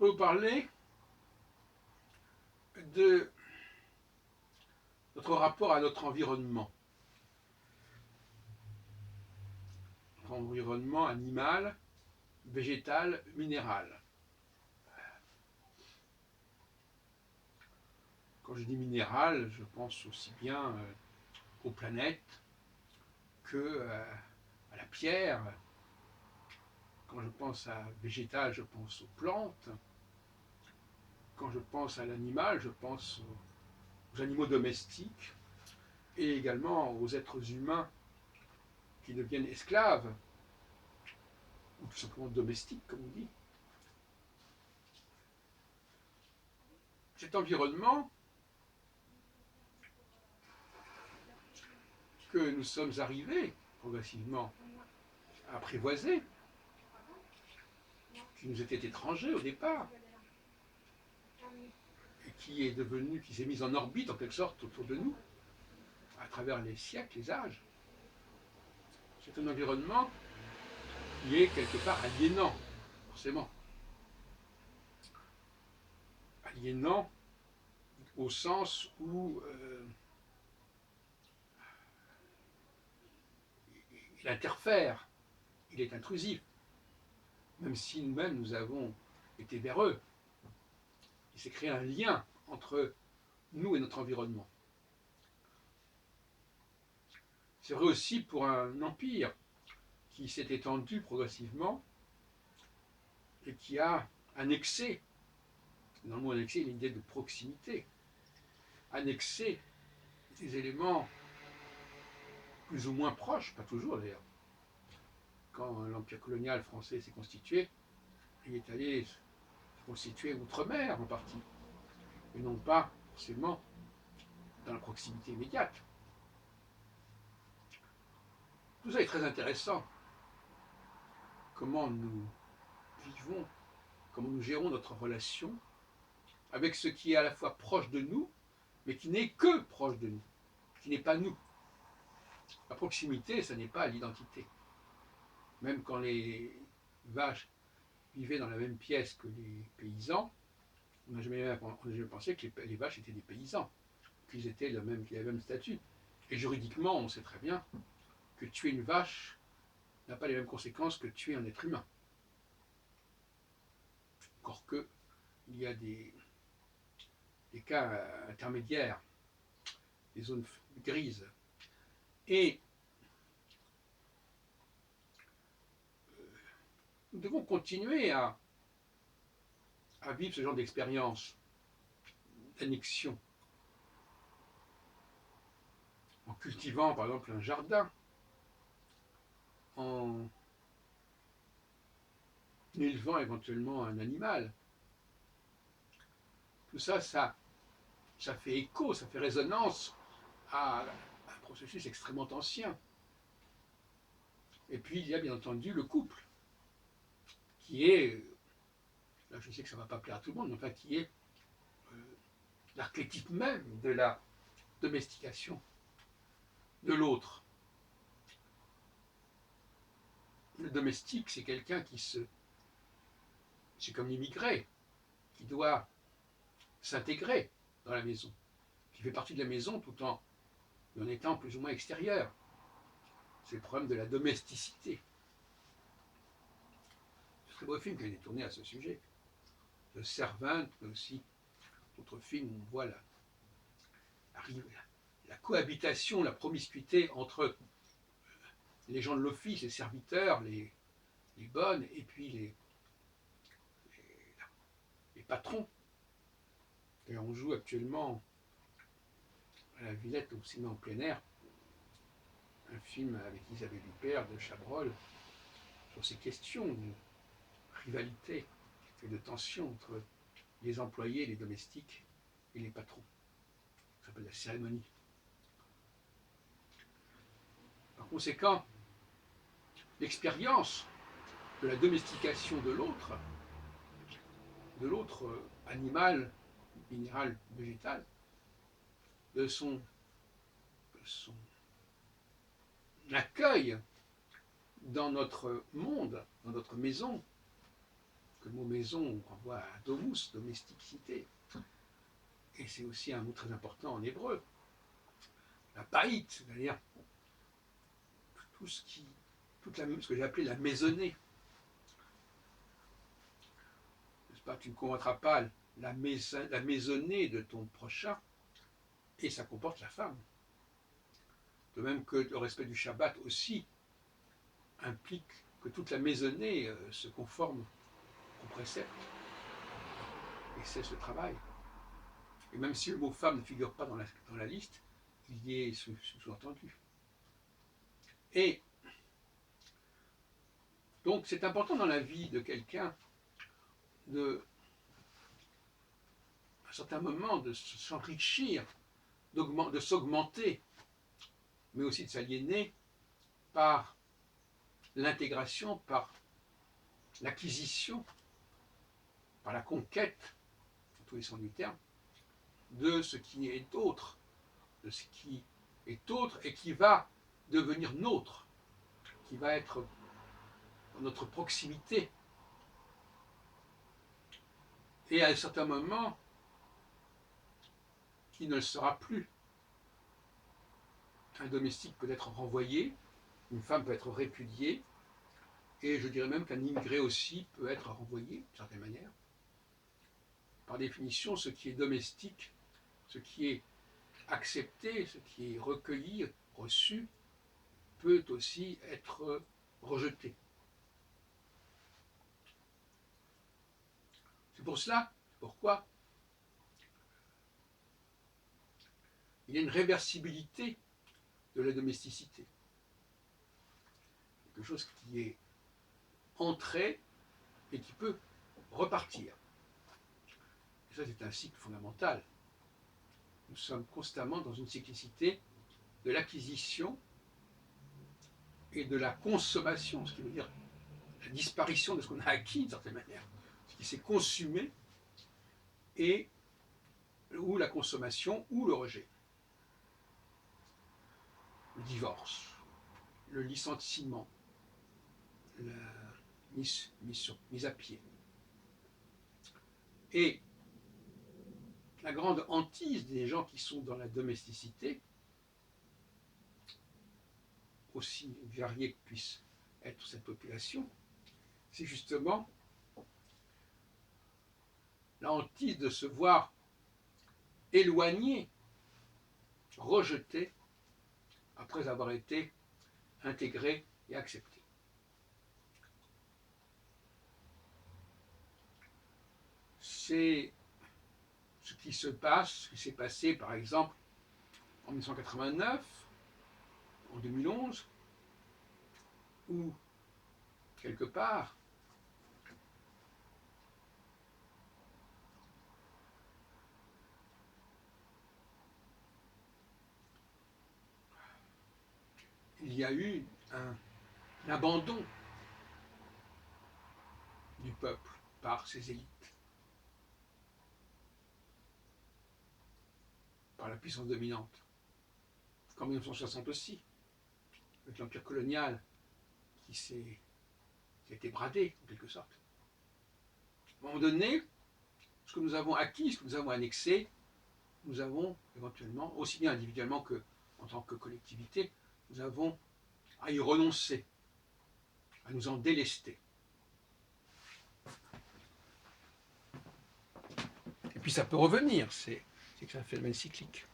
vais vous parler de notre rapport à notre environnement. Notre environnement animal, végétal, minéral. Quand je dis minéral, je pense aussi bien aux planètes que à la pierre. Quand je pense à végétal, je pense aux plantes. Quand je pense à l'animal, je pense aux animaux domestiques et également aux êtres humains qui deviennent esclaves, ou tout simplement domestiques, comme on dit. Cet environnement que nous sommes arrivés progressivement à apprivoiser, qui nous était étranger au départ, et qui est devenu, qui s'est mis en orbite en quelque sorte autour de nous, à travers les siècles, les âges. C'est un environnement qui est quelque part aliénant, forcément. Aliénant au sens où il interfère, il est intrusif, même si nous-mêmes nous avons été véreux. Il s'est créé un lien entre nous et notre environnement. C'est vrai aussi pour un empire qui s'est étendu progressivement et qui a annexé, dans le mot annexé, il y a l'idée de proximité, annexé des éléments plus ou moins proches, pas toujours d'ailleurs. Quand l'empire colonial français s'est constitué, il est allé se constituer outre-mer en partie, et non pas forcément dans la proximité immédiate. Tout ça est très intéressant. Comment nous vivons, comment nous gérons notre relation avec ce qui est à la fois proche de nous, mais qui n'est que proche de nous, qui n'est pas nous. La proximité, ce n'est pas l'identité. Même quand les vaches vivaient dans la même pièce que les paysans, on n'a jamais pensé que les vaches étaient des paysans, qu'ils avaient le même statut. Et juridiquement, on sait très bien que tuer une vache n'a pas les mêmes conséquences que tuer un être humain. Encore que, il y a des cas intermédiaires, des zones grises. Et nous devons continuer à vivre ce genre d'expérience, d'annexion, en cultivant par exemple un jardin, en élevant éventuellement un animal. Tout ça, ça fait écho, ça fait résonance à un processus extrêmement ancien. Et puis il y a bien entendu le couple, qui est, là je sais que ça ne va pas plaire à tout le monde, mais enfin qui est l'archétype même de la domestication de l'autre. Le domestique, c'est quelqu'un c'est comme l'immigré, qui doit s'intégrer dans la maison, qui fait partie de la maison tout en étant plus ou moins extérieur. C'est le problème de la domesticité. C'est un très beau film qui a été tourné à ce sujet. The Servant, mais aussi d'autres films où on voit la cohabitation, la promiscuité entre les gens de l'office, les serviteurs, les bonnes, et puis les patrons. Et on joue actuellement à la Villette au cinéma en plein air un film avec Isabelle Huppert de Chabrol sur ces questions de rivalité et de tension entre les employés, les domestiques et les patrons. Ça s'appelle La Cérémonie. Par conséquent, l'expérience de la domestication de l'autre animal, minéral, végétal, de son accueil dans notre monde, dans notre maison, que le mot maison renvoie à domus, domesticité. Et c'est aussi un mot très important en hébreu. La baït, c'est-à-dire tout ce qui, ce que j'ai appelé la maisonnée. N'est-ce pas? Tu ne convoiteras pas la maisonnée de ton prochain, et ça comporte la femme. De même que le respect du Shabbat aussi implique que toute la maisonnée se conforme au précepte. Et c'est ce travail. Et même si le mot femme ne figure pas dans la liste, il y est sous-entendu. Et donc c'est important dans la vie de quelqu'un à un certain moment de s'enrichir, de s'augmenter, mais aussi de s'aliéner par l'intégration, par l'acquisition, par la conquête, dans tous les sens du terme, de ce qui est autre, de ce qui est autre et qui va devenir nôtre, qui va être dans notre proximité. Et à un certain moment, qui ne le sera plus. Un domestique peut être renvoyé, une femme peut être répudiée, et je dirais même qu'un immigré aussi peut être renvoyé, d'une certaine manière. Par définition, ce qui est domestique, ce qui est accepté, ce qui est recueilli, reçu, peut aussi être rejeté. C'est pour cela, pourquoi il y a une réversibilité de la domesticité. Quelque chose qui est entré et qui peut repartir. Et ça, c'est un cycle fondamental. Nous sommes constamment dans une cyclicité de l'acquisition et de la consommation, ce qui veut dire la disparition de ce qu'on a acquis d'une certaine manière, ce qui s'est consumé, et ou la consommation ou le rejet. Le divorce, le licenciement, la mise à pied. Et la grande hantise des gens qui sont dans la domesticité, aussi variée que puisse être cette population, c'est justement la hantise de se voir éloigné, rejeté, après avoir été intégré et accepté. C'est ce qui se passe, ce qui s'est passé par exemple en 1989, en 2011, où quelque part il y a eu un abandon du peuple par ses élites, par la puissance dominante, comme en 1960 aussi, avec l'empire colonial qui a été bradé en quelque sorte. À un moment donné, ce que nous avons acquis, ce que nous avons annexé, nous avons éventuellement, aussi bien individuellement qu'en tant que collectivité, nous avons à y renoncer, à nous en délester. Et puis ça peut revenir, c'est un phénomène cyclique.